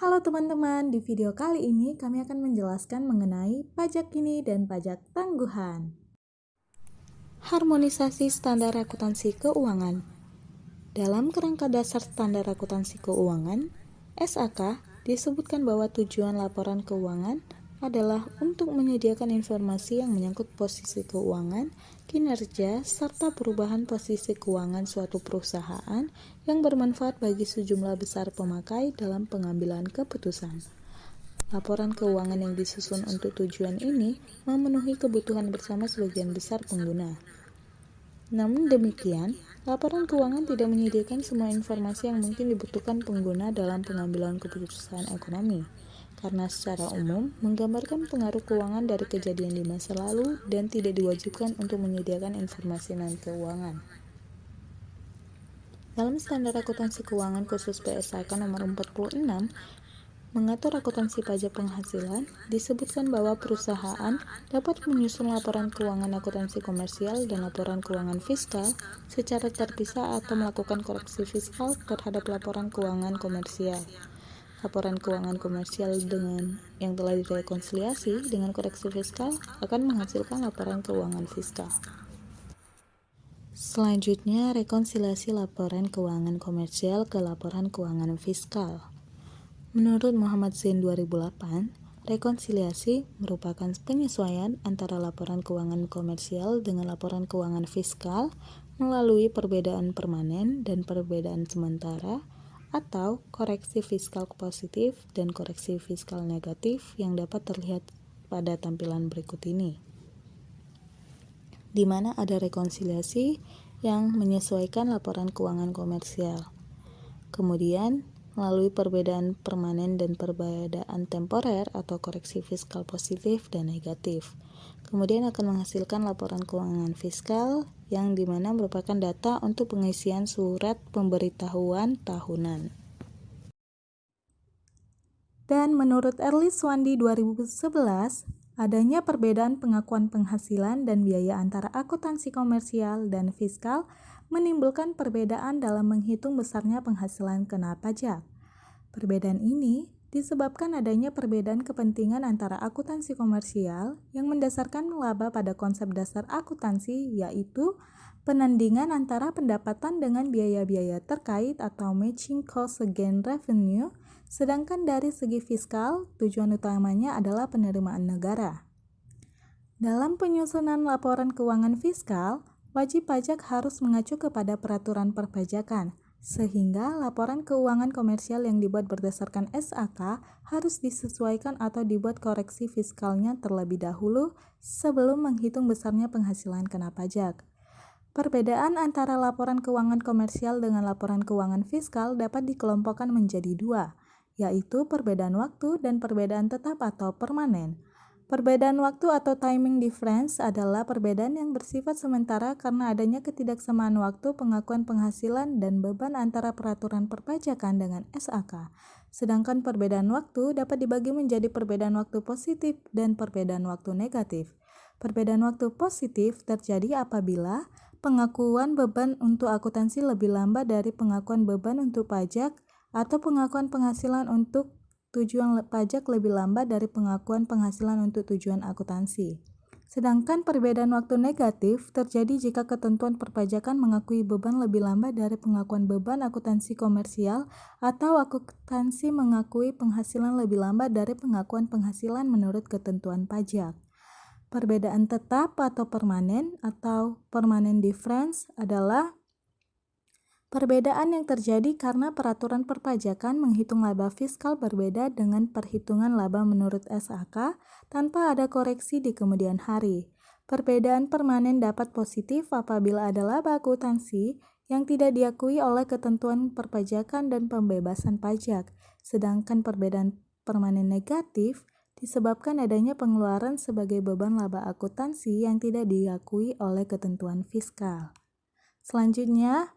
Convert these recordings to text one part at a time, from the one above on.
Halo teman-teman, di video kali ini kami akan menjelaskan mengenai pajak kini dan pajak tangguhan. Harmonisasi standar akuntansi keuangan. Dalam kerangka dasar standar akuntansi keuangan, SAK, disebutkan bahwa tujuan laporan keuangan adalah untuk menyediakan informasi yang menyangkut posisi keuangan, kinerja, serta perubahan posisi keuangan suatu perusahaan yang bermanfaat bagi sejumlah besar pemakai dalam pengambilan keputusan. Laporan keuangan yang disusun untuk tujuan ini memenuhi kebutuhan bersama sebagian besar pengguna. Namun demikian, laporan keuangan tidak menyediakan semua informasi yang mungkin dibutuhkan pengguna dalam pengambilan keputusan ekonomi, karena secara umum menggambarkan pengaruh keuangan dari kejadian di masa lalu dan tidak diwajibkan untuk menyediakan informasi non-keuangan. Dalam Standar Akuntansi Keuangan Khusus PSAK nomor 46, mengatur akuntansi pajak penghasilan, disebutkan bahwa perusahaan dapat menyusun laporan keuangan akuntansi komersial dan laporan keuangan fiskal secara terpisah atau melakukan koreksi fiskal terhadap laporan keuangan komersial. Laporan keuangan komersial yang telah direkonsiliasi dengan koreksi fiskal akan menghasilkan laporan keuangan fiskal. Selanjutnya, rekonsiliasi laporan keuangan komersial ke laporan keuangan fiskal. Menurut Muhammad Zain 2008, rekonsiliasi merupakan penyesuaian antara laporan keuangan komersial dengan laporan keuangan fiskal melalui perbedaan permanen dan perbedaan sementara atau koreksi fiskal positif dan koreksi fiskal negatif yang dapat terlihat pada tampilan berikut ini, di mana ada rekonsiliasi yang menyesuaikan laporan keuangan komersial. Kemudian, melalui perbedaan permanen dan perbedaan temporer atau koreksi fiskal positif dan negatif. Kemudian akan menghasilkan laporan keuangan fiskal yang dimana merupakan data untuk pengisian surat pemberitahuan tahunan. Dan menurut Erlis Wandi 2011, adanya perbedaan pengakuan penghasilan dan biaya antara akuntansi komersial dan fiskal menimbulkan perbedaan dalam menghitung besarnya penghasilan kena pajak. Perbedaan ini disebabkan adanya perbedaan kepentingan antara akuntansi komersial yang mendasarkan laba pada konsep dasar akuntansi, yaitu penandingan antara pendapatan dengan biaya-biaya terkait atau matching cost against revenue, sedangkan dari segi fiskal, tujuan utamanya adalah penerimaan negara. Dalam penyusunan laporan keuangan fiskal, wajib pajak harus mengacu kepada peraturan perpajakan, sehingga laporan keuangan komersial yang dibuat berdasarkan SAK harus disesuaikan atau dibuat koreksi fiskalnya terlebih dahulu sebelum menghitung besarnya penghasilan kena pajak. Perbedaan antara laporan keuangan komersial dengan laporan keuangan fiskal dapat dikelompokkan menjadi dua, yaitu perbedaan waktu dan perbedaan tetap atau permanen. Perbedaan waktu atau timing difference adalah perbedaan yang bersifat sementara karena adanya ketidaksamaan waktu pengakuan penghasilan dan beban antara peraturan perpajakan dengan SAK. Sedangkan perbedaan waktu dapat dibagi menjadi perbedaan waktu positif dan perbedaan waktu negatif. Perbedaan waktu positif terjadi apabila pengakuan beban untuk akuntansi lebih lambat dari pengakuan beban untuk pajak atau pengakuan penghasilan untuk tujuan pajak lebih lambat dari pengakuan penghasilan untuk tujuan akuntansi. Sedangkan perbedaan waktu negatif terjadi jika ketentuan perpajakan mengakui beban lebih lambat dari pengakuan beban akuntansi komersial atau akuntansi mengakui penghasilan lebih lambat dari pengakuan penghasilan menurut ketentuan pajak. Perbedaan tetap atau permanen difference adalah perbedaan yang terjadi karena peraturan perpajakan menghitung laba fiskal berbeda dengan perhitungan laba menurut SAK tanpa ada koreksi di kemudian hari. Perbedaan permanen dapat positif apabila ada laba akuntansi yang tidak diakui oleh ketentuan perpajakan dan pembebasan pajak, sedangkan perbedaan permanen negatif disebabkan adanya pengeluaran sebagai beban laba akuntansi yang tidak diakui oleh ketentuan fiskal. Selanjutnya,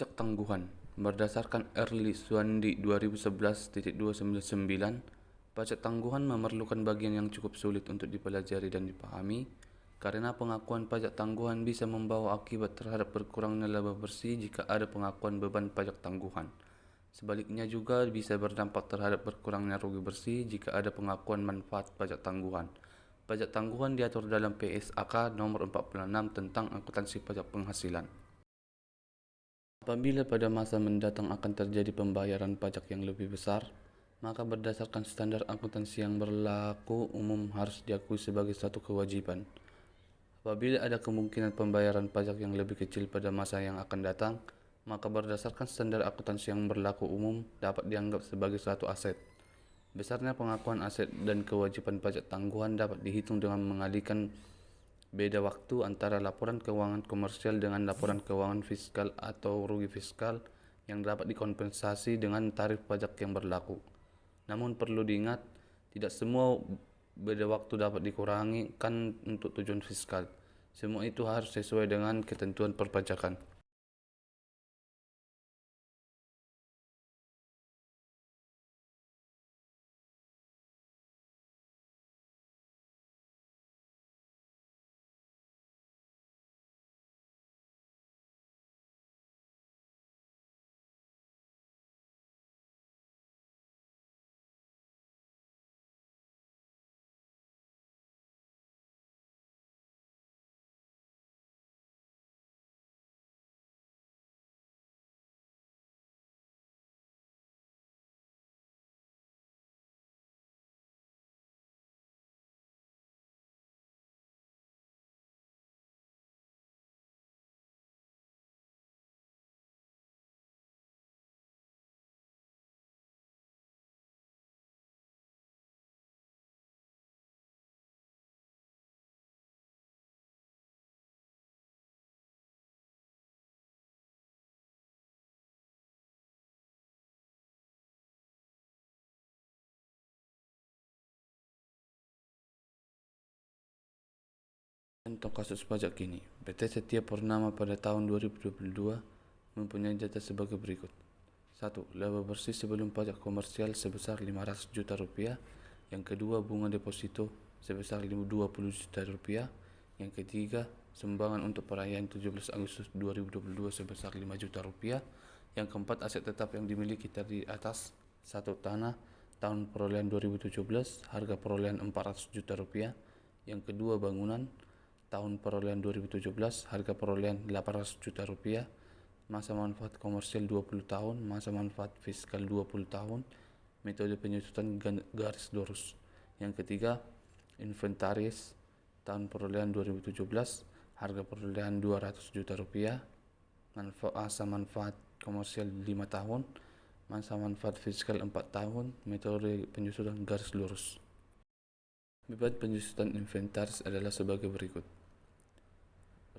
pajak tangguhan. Berdasarkan Erlis Wandi 2011.299, pajak tangguhan memerlukan bagian yang cukup sulit untuk dipelajari dan dipahami karena pengakuan pajak tangguhan bisa membawa akibat terhadap berkurangnya laba bersih jika ada pengakuan beban pajak tangguhan. Sebaliknya juga bisa berdampak terhadap berkurangnya rugi bersih jika ada pengakuan manfaat pajak tangguhan. Pajak tangguhan diatur dalam PSAK nomor 46 tentang akuntansi pajak penghasilan. Apabila pada masa mendatang akan terjadi pembayaran pajak yang lebih besar, maka berdasarkan standar akuntansi yang berlaku umum harus diakui sebagai suatu kewajiban. Apabila ada kemungkinan pembayaran pajak yang lebih kecil pada masa yang akan datang, maka berdasarkan standar akuntansi yang berlaku umum dapat dianggap sebagai suatu aset. Besarnya pengakuan aset dan kewajiban pajak tangguhan dapat dihitung dengan mengalihkan beda waktu antara laporan keuangan komersial dengan laporan keuangan fiskal atau rugi fiskal yang dapat dikompensasi dengan tarif pajak yang berlaku. Namun perlu diingat, tidak semua beda waktu dapat dikurangi kan untuk tujuan fiskal. Semua itu harus sesuai dengan ketentuan perpajakan. Contoh kasus pajak kini, PT Setia Purnama pada tahun 2022 mempunyai data sebagai berikut. 1. Laba bersih sebelum pajak komersial sebesar 500 juta rupiah. Yang kedua, bunga deposito sebesar 20 juta rupiah. Yang ketiga, sumbangan untuk perayaan 17 Agustus 2022 sebesar 5 juta rupiah. Yang keempat, aset tetap yang dimiliki terdiri atas 1. Tanah tahun perolehan 2017, harga perolehan 400 juta rupiah. Yang kedua, bangunan tahun perolehan 2017, harga perolehan 800 juta rupiah. Masa manfaat komersial 20 tahun, masa manfaat fiskal 20 tahun, metode penyusutan garis lurus. Yang ketiga, inventaris tahun perolehan 2017, harga perolehan 200 juta rupiah, masa manfaat komersial 5 tahun, masa manfaat fiskal 4 tahun, metode penyusutan garis lurus. Beban penyusutan inventaris adalah sebagai berikut.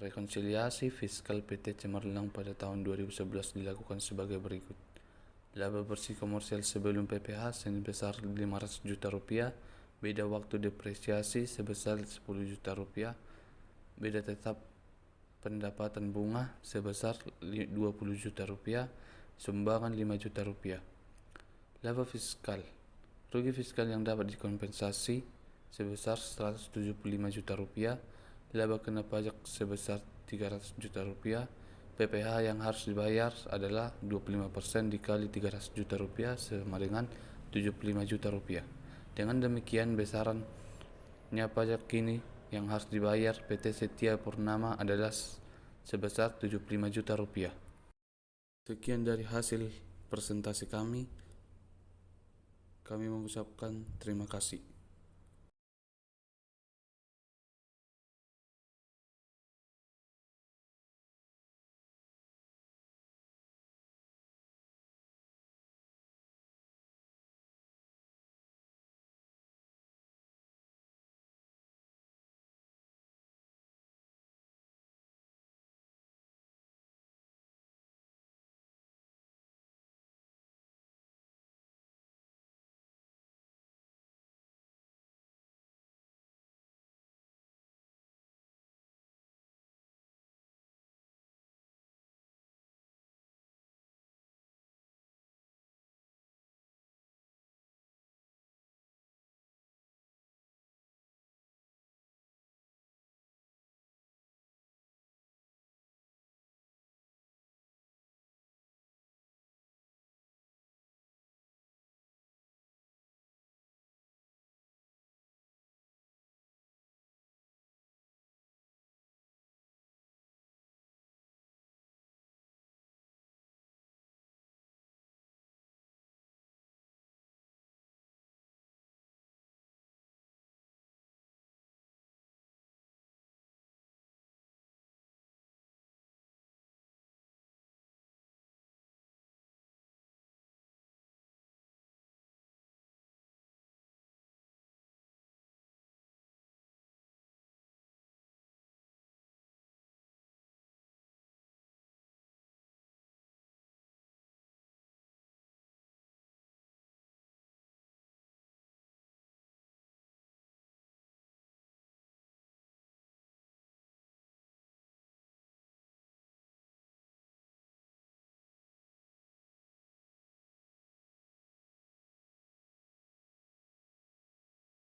Rekonsiliasi fiskal PT Cemerlang pada tahun 2011 dilakukan sebagai berikut. Laba bersih komersial sebelum PPh sebesar 500 juta rupiah, beda waktu depresiasi sebesar 10 juta rupiah, beda tetap pendapatan bunga sebesar 20 juta rupiah, sumbangan 5 juta rupiah. Laba fiskal, rugi fiskal yang dapat dikompensasi sebesar 175 juta rupiah, laba kena pajak sebesar 300 juta rupiah, PPh yang harus dibayar adalah 25% dikali 300 juta rupiah sama dengan 75 juta rupiah. Dengan demikian besarannya pajak kini yang harus dibayar PT Setia Purnama adalah sebesar 75 juta rupiah. Sekian dari hasil presentasi kami. Kami mengucapkan terima kasih.